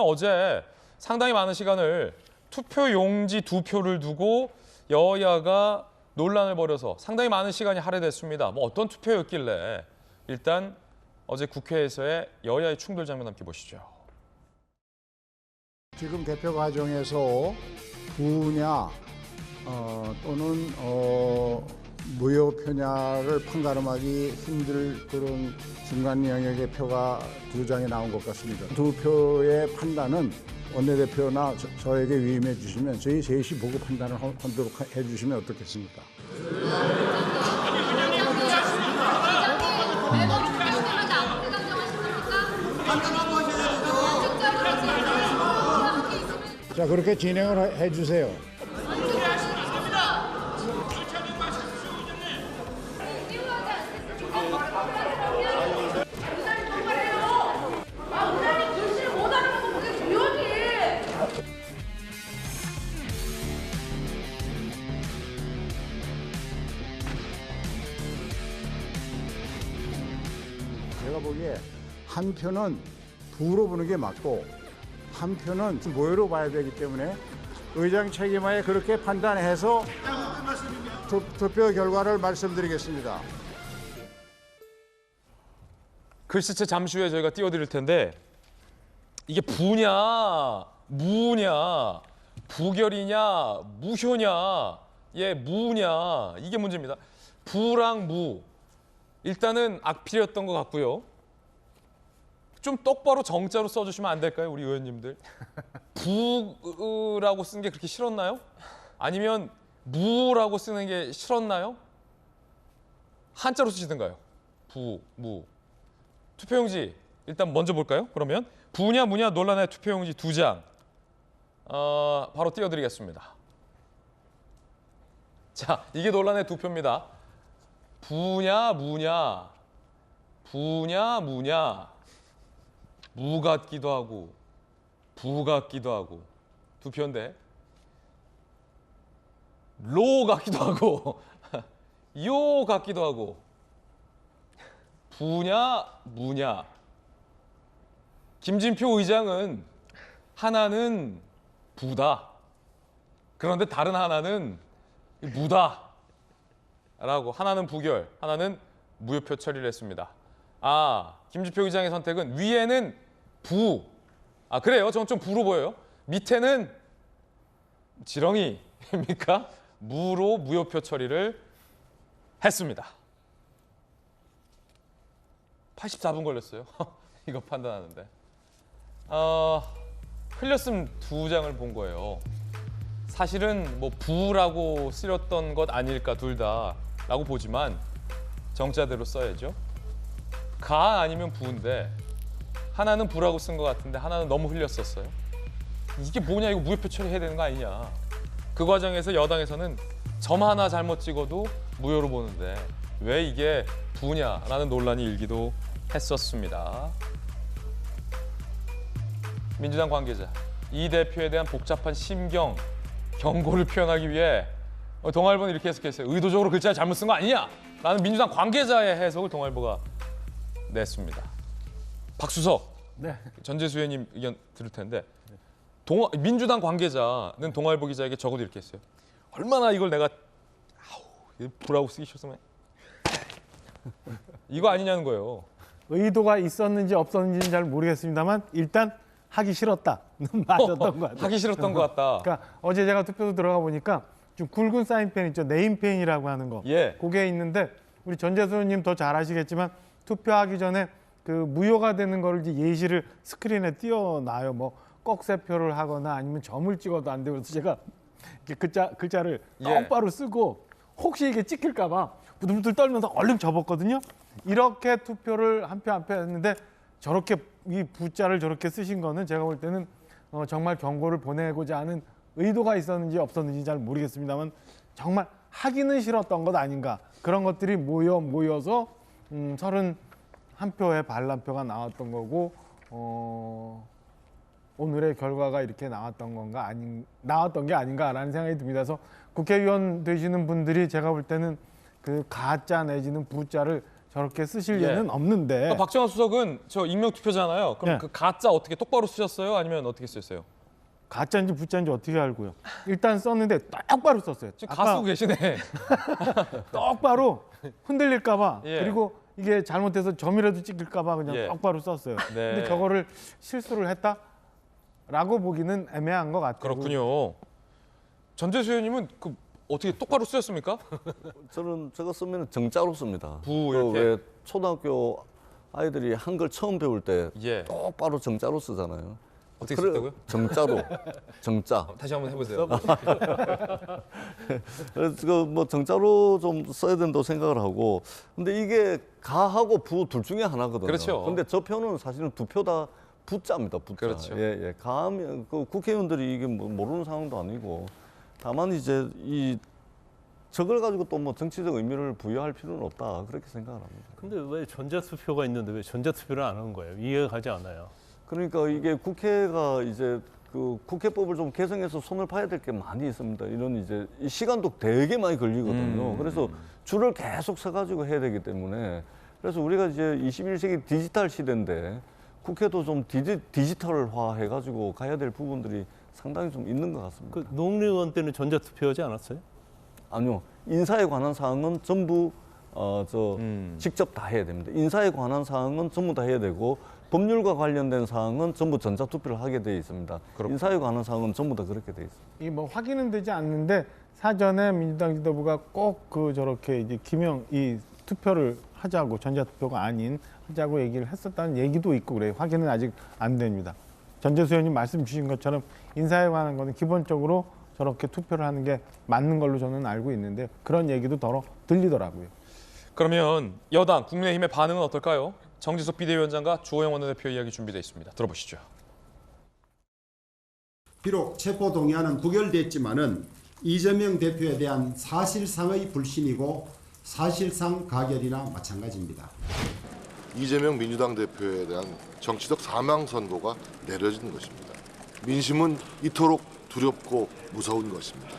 어제 상당히 많은 시간을 투표용지 2표를 두고 여야가 논란을 벌여서 상당히 많은 시간이 할애됐습니다. 뭐 어떤 투표였길래 일단 어제 국회에서의 여야의 충돌 장면 함께 보시죠. 지금 개표 과정에서 부냐 또는 무효 표냐를 판가름하기 힘들 그런 중간 영역의 표가 2장이 나온 것 같습니다. 2표의 판단은 원내대표나 저에게 위임해 주시면 저희 셋이 보고 판단을 하도록 해 주시면 어떻겠습니까? 자, 그렇게 진행을 해 주세요. 제가 보기에 한 표는 부로 보는 게 맞고 한 표는 모여로 봐야 되기 때문에 의장 책임하에 그렇게 판단해서 투표 결과를 말씀드리겠습니다. 글쎄 잠시 후에 저희가 띄워드릴 텐데 이게 부냐 무냐 부결이냐 무효냐 무냐 이게 문제입니다. 부랑 무 일단은 악필이었던 것 같고요. 좀 똑바로 정자로 써주시면 안 될까요, 우리 의원님들? 부라고 쓴 게 그렇게 싫었나요? 아니면 무라고 쓰는 게 싫었나요? 한자로 쓰시든가요? 부, 무. 투표용지 일단 먼저 볼까요? 그러면 부냐 무냐 논란의 투표용지 2장 바로 띄워드리겠습니다. 자, 이게 논란의 2표입니다. 부냐 무냐 부냐 무냐 무 같기도 하고 부 같기도 하고 2표인데 로 같기도 하고 요 같기도 하고 부냐 무냐. 김진표 의장은 하나는 부다. 그런데 다른 하나는 무다. 라고 하나는 부결, 하나는 무효표 처리를 했습니다. 김진표 의장의 선택은 위에는 부. 그래요. 저는 좀 부로 보여요. 밑에는 지렁이입니까? 무로 무효표 처리를 했습니다. 84분 걸렸어요. 이거 판단하는데. 흘렸으면 2장을 본 거예요. 사실은 뭐 부라고 쓰였던 것 아닐까 둘 다 라고 보지만 정자대로 써야죠. 가 아니면 부인데 하나는 부라고 쓴 것 같은데 하나는 너무 흘렸었어요. 이게 뭐냐, 이거 무효표 처리해야 되는 거 아니냐. 그 과정에서 여당에서는 점 하나 잘못 찍어도 무효로 보는데 왜 이게 부냐라는 논란이 일기도 했었습니다. 민주당 관계자, 이 대표에 대한 복잡한 심경, 경고를 표현하기 위해 동아일보는 이렇게 해석했어요. 의도적으로 글자를 잘못 쓴 거 아니냐? 라는 민주당 관계자의 해석을 동아일보가 냈습니다. 박수석, 네. 전재수 의원님 의견 들을 텐데 민주당 관계자는 동아일보 기자에게 적어도 이렇게 했어요. 얼마나 이걸 내가 부라고 쓰기 싫었으면 이거 아니냐는 거예요. 의도가 있었는지 없었는지는 잘 모르겠습니다만 일단 하기 싫었다는 맞았던 것 같아요. 하기 싫었던 것 같다. 그러니까 어제 제가 투표소 들어가 보니까 좀 굵은 사인펜 있죠. 네임펜이라고 하는 거. 예. 그게 있는데 우리 전재수 의원님 더 잘 아시겠지만 투표하기 전에 그 무효가 되는 거를 이제 예시를 스크린에 띄워놔요. 뭐 꺽쇠표를 하거나 아니면 점을 찍어도 안 되고 그래서 제가 이렇게 글자를 똑바로 쓰고 혹시 이게 찍힐까 봐 부들부들 떨면서 얼른 접었거든요. 이렇게 투표를 한 표 한 표 했는데 저렇게 이 부자를 저렇게 쓰신 거는 제가 볼 때는 정말 경고를 보내고자 하는 의도가 있었는지 없었는지 잘 모르겠습니다만 정말 하기는 싫었던 것 아닌가. 그런 것들이 모여서 31표의 반란표가 나왔던 거고 오늘의 결과가 이렇게 나왔던 게 아닌가라는 생각이 듭니다. 그래서 국회의원 되시는 분들이 제가 볼 때는 그 가짜 내지는 부자를 저렇게 쓰실 예는 없는데 그러니까 박정환 수석은 저 익명 투표잖아요. 그럼 네. 그 가짜 어떻게 똑바로 쓰셨어요? 아니면 어떻게 쓰셨어요? 가짜인지 부짜인지 어떻게 알고요? 일단 썼는데 똑바로 썼어요. 지금 가 쓰고 계시네. 똑바로 흔들릴까봐 예. 그리고 이게 잘못해서 점이라도 찍힐까봐 그냥 예. 똑바로 썼어요. 네. 근데 저거를 실수를 했다라고 보기는 애매한 것 같아요. 그렇군요. 전재수 의원님은 그 어떻게 똑바로 쓰셨습니까? 저는 저거 쓰면 정자로 씁니다. 부 그 이렇게? 왜 초등학교 아이들이 한글 처음 배울 때 예. 똑바로 정자로 쓰잖아요. 어떻게 썼다고요? 정자로, 정자. 다시 한번 해보세요. 그래서 그뭐 정자로 좀 써야 된다고 생각을 하고, 근데 이게 가하고 부 둘 중에 하나거든요. 그렇죠. 근데 저 표는 사실은 두 표 다 부자입니다. 부자. 그렇죠. 예, 예. 가하면 그 국회의원들이 이게 뭐 모르는 상황도 아니고, 다만 이제 이 저걸 가지고 또 뭐 정치적 의미를 부여할 필요는 없다 그렇게 생각을 합니다. 근데 왜 전자투표가 있는데 왜 전자투표를 안 하는 거예요? 이해가 가지 않아요. 그러니까 이게 국회가 이제 그 국회법을 좀 개정해서 손을 봐야 될 게 많이 있습니다. 이런 이제 이 시간도 되게 많이 걸리거든요. 그래서 줄을 계속 서가지고 해야 되기 때문에 그래서 우리가 이제 21세기 디지털 시대인데 국회도 좀 디지털화 해가지고 가야 될 부분들이 상당히 좀 있는 것 같습니다. 그 노무현 의원 때는 전자투표하지 않았어요? 아니요. 인사에 관한 사항은 전부 직접 다 해야 됩니다. 인사에 관한 사항은 전부 다 해야 되고 법률과 관련된 사항은 전부 전자투표를 하게 되어 있습니다. 인사에 관한 사항은 전부 다 그렇게 되어 있습니다. 이 뭐 확인은 되지 않는데 사전에 민주당 지도부가 꼭 그 저렇게 이제 기명 이 투표를 하자고 전자투표가 아닌 하자고 얘기를 했었다는 얘기도 있고 그래요. 확인은 아직 안 됩니다. 전재수 의원님 말씀 주신 것처럼 인사에 관한 거는 기본적으로 저렇게 투표를 하는 게 맞는 걸로 저는 알고 있는데 그런 얘기도 더러 들리더라고요. 그러면 여당 국민의힘의 반응은 어떨까요? 정지석 비대위원장과 주호영 원내대표 이야기 준비되어 있습니다. 들어보시죠. 비록 체포동의안은 부결됐지만은 이재명 대표에 대한 사실상의 불신이고 사실상 가결이나 마찬가지입니다. 이재명 민주당 대표에 대한 정치적 사망 선고가 내려진 것입니다. 민심은 이토록 두렵고 무서운 것입니다.